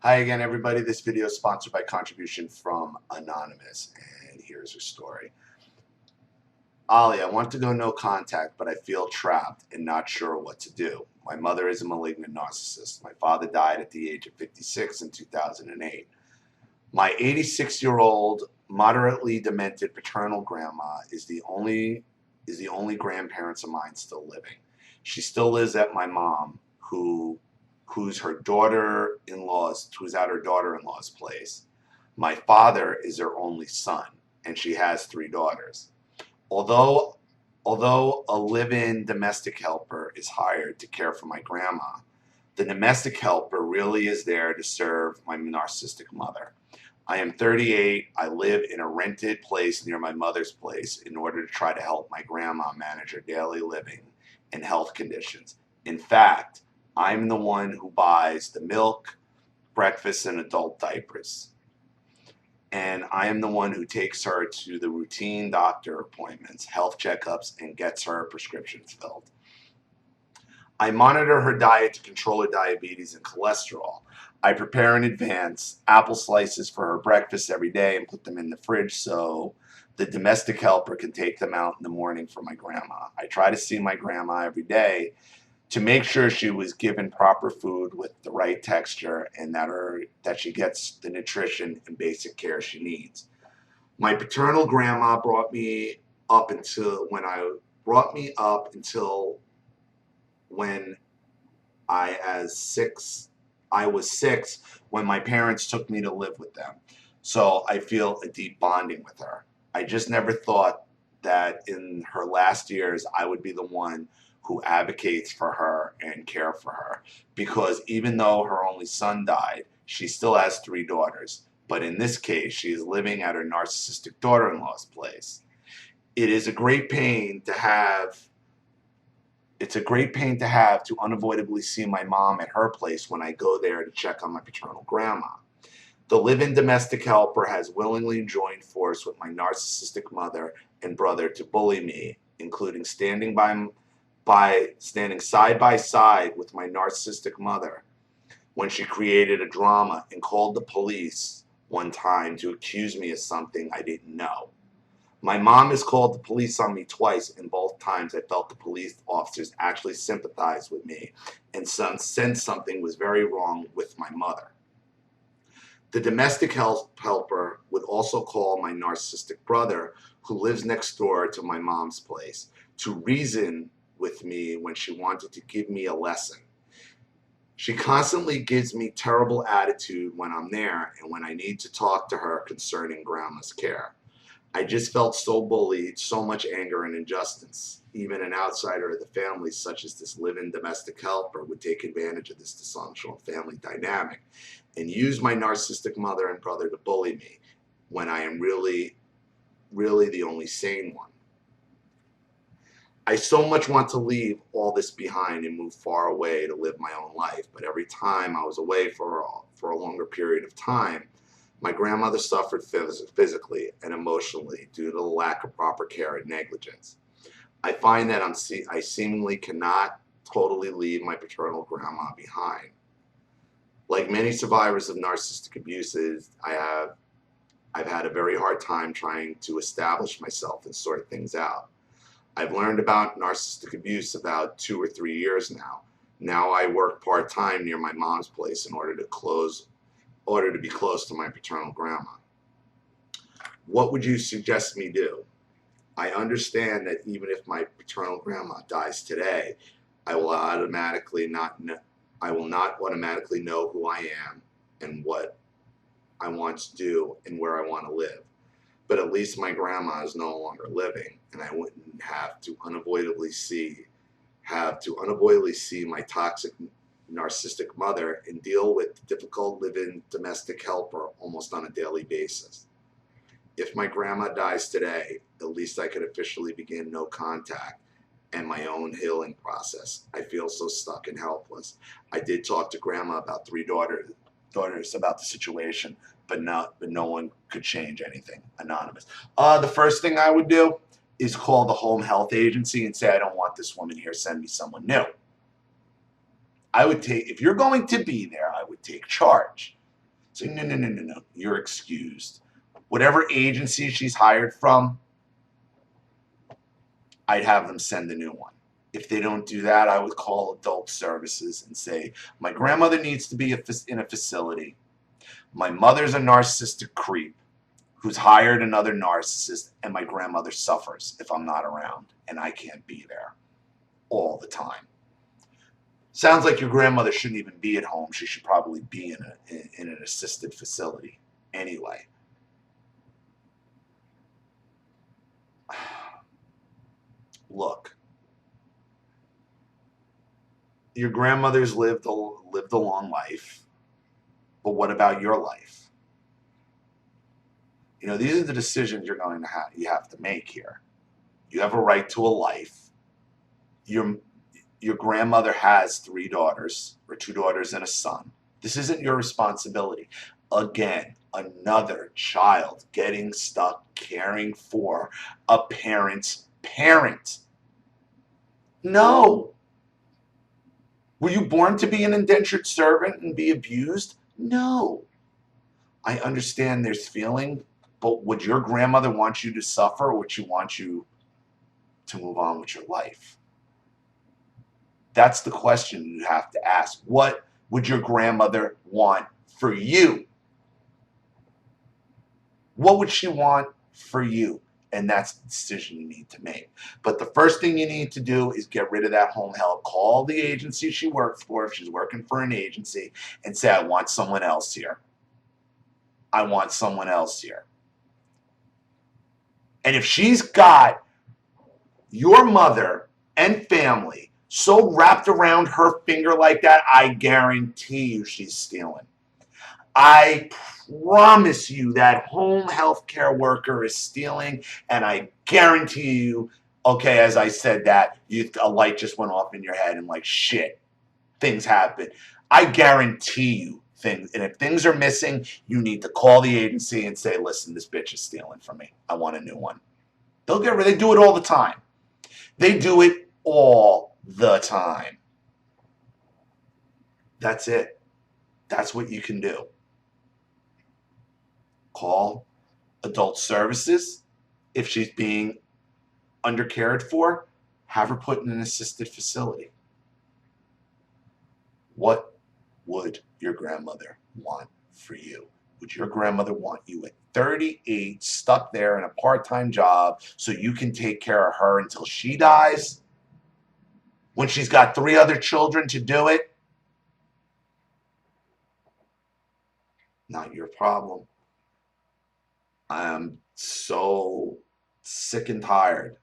Hi again, everybody. This video is sponsored by contribution from Anonymous, and here's her story. Ollie, I want to go no contact, but I feel trapped and not sure what to do. My mother is a malignant narcissist. My father died at the age of 56 in 2008. My 86-year-old, moderately demented paternal grandma is the only grandparents of mine still living. She still lives at my mom, who's her daughter-in-law's, who's at her daughter-in-law's place. My father is her only son, and she has 3 daughters. Although although a live-in domestic helper is hired to care for my grandma, the domestic helper really is there to serve my narcissistic mother. I am 38. I live in a rented place near my mother's place in order to try to help my grandma manage her daily living and health conditions. In fact, I'm the one who buys the milk, breakfast, and adult diapers. And I am the one who takes her to the routine doctor appointments, health checkups, and gets her prescriptions filled. I monitor her diet to control her diabetes and cholesterol. I prepare in advance apple slices for her breakfast every day and put them in the fridge so the domestic helper can take them out in the morning for my grandma. I try to see my grandma every day to make sure she was given proper food with the right texture and that she gets the nutrition and basic care she needs. My paternal grandma brought me up until when I was 6 when my parents took me to live with them. So I feel a deep bonding with her. I just never thought that in her last years I would be the one who advocates for her and care for her, because even though her only son died, she still has 3 daughters. But in this case, she is living at her narcissistic daughter-in-law's place. It is a great pain to have It's a great pain to have to unavoidably see my mom at her place when I go there to check on my paternal grandma. The live-in domestic helper has willingly joined force with my narcissistic mother and brother to bully me, including standing side by side with my narcissistic mother when she created a drama and called the police one time to accuse me of something I didn't know. My mom has called the police on me twice, and both times I felt the police officers actually sympathized with me and sensed something was very wrong with my mother. The domestic helper would also call my narcissistic brother, who lives next door to my mom's place, to reason with me when she wanted to give me a lesson. She constantly gives me terrible attitude when I'm there and when I need to talk to her concerning grandma's care. I just felt so bullied, so much anger and injustice. Even an outsider of the family, such as this live-in domestic helper, would take advantage of this dysfunctional family dynamic and use my narcissistic mother and brother to bully me when I am really, really the only sane one. I so much want to leave all this behind and move far away to live my own life, but every time I was away for a longer period of time, my grandmother suffered physically and emotionally due to the lack of proper care and negligence. I find that I seemingly cannot totally leave my paternal grandma behind. Like many survivors of narcissistic abuses, I've had a very hard time trying to establish myself and sort things out. I've learned about narcissistic abuse about 2 or 3 years now. Now I work part-time near my mom's place in order to be close to my paternal grandma. What would you suggest me do? I understand that even if my paternal grandma dies today, I will not automatically know who I am and what I want to do and where I want to live. But at least my grandma is no longer living, and I wouldn't have to unavoidably see my toxic narcissistic mother and deal with difficult live-in domestic helper almost on a daily basis. If my grandma dies today, at least I could officially begin no contact and my own healing process. I feel so stuck and helpless. I did talk to grandma about 3 daughters about the situation, but no one could change anything. Anonymous. The first thing I would do is call the home health agency and say, I don't want this woman here, send me someone new. If you're going to be there, I would take charge. Say, no, no, no, no, no. You're excused. Whatever agency she's hired from, I'd have them send a new one. If they don't do that, I would call adult services and say, my grandmother needs to be in a facility. My mother's a narcissistic creep who's hired another narcissist, and my grandmother suffers if I'm not around and I can't be there all the time. Sounds like your grandmother shouldn't even be at home. She should probably be in an assisted facility anyway. Look, your grandmother's lived a long life, but what about your life? You know, these are the decisions you have to make here. You have a right to a life. Your grandmother has 3 daughters, or 2 daughters and a son. This isn't your responsibility. Again, another child getting stuck caring for a parent's parent. No. Were you born to be an indentured servant and be abused? No. I understand there's feeling, but would your grandmother want you to suffer, or would she want you to move on with your life? That's the question you have to ask. What would your grandmother want for you? What would she want for you? And that's the decision you need to make. But the first thing you need to do is get rid of that home help. Call the agency she works for, if she's working for an agency, and say, I want someone else here. I want someone else here. And if she's got your mother and family so wrapped around her finger like that, I guarantee you she's stealing. I promise you that home health care worker is stealing, and I guarantee you, okay, as I said that, a light just went off in your head and like, shit, things happen. I guarantee you things, and if things are missing, you need to call the agency and say, listen, this bitch is stealing from me. I want a new one. They do it all the time. They do it all the time. That's it. That's what you can do. Call adult services. If she's being undercared for, have her put in an assisted facility. What would your grandmother want for you? Would your grandmother want you at 38 stuck there in a part-time job so you can take care of her until she dies? When she's got 3 other children to do it? Not your problem. I am so sick and tired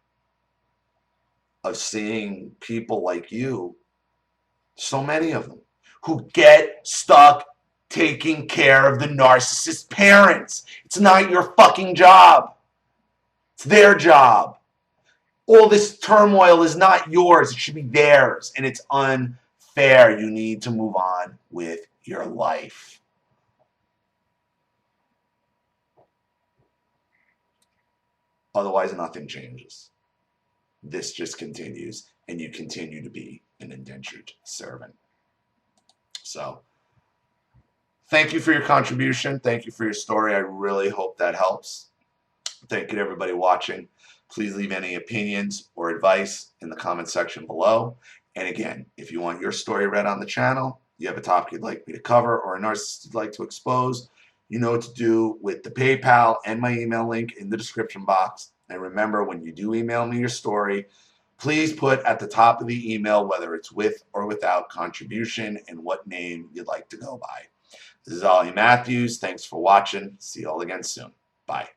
of seeing people like you, so many of them, who get stuck taking care of the narcissist parents. It's not your fucking job. It's their job. All this turmoil is not yours. It should be theirs. And it's unfair. You need to move on with your life. Otherwise, nothing changes. This just continues, and you continue to be an indentured servant. So, thank you for your contribution. Thank you for your story. I really hope that helps. Thank you to everybody watching. Please leave any opinions or advice in the comment section below. And again, if you want your story read on the channel, you have a topic you'd like me to cover, or a narcissist you'd like to expose, you know what to do with the PayPal and my email link in the description box. And remember, when you do email me your story, please put at the top of the email whether it's with or without contribution and what name you'd like to go by. This is Ollie Matthews. Thanks for watching. See you all again soon. Bye.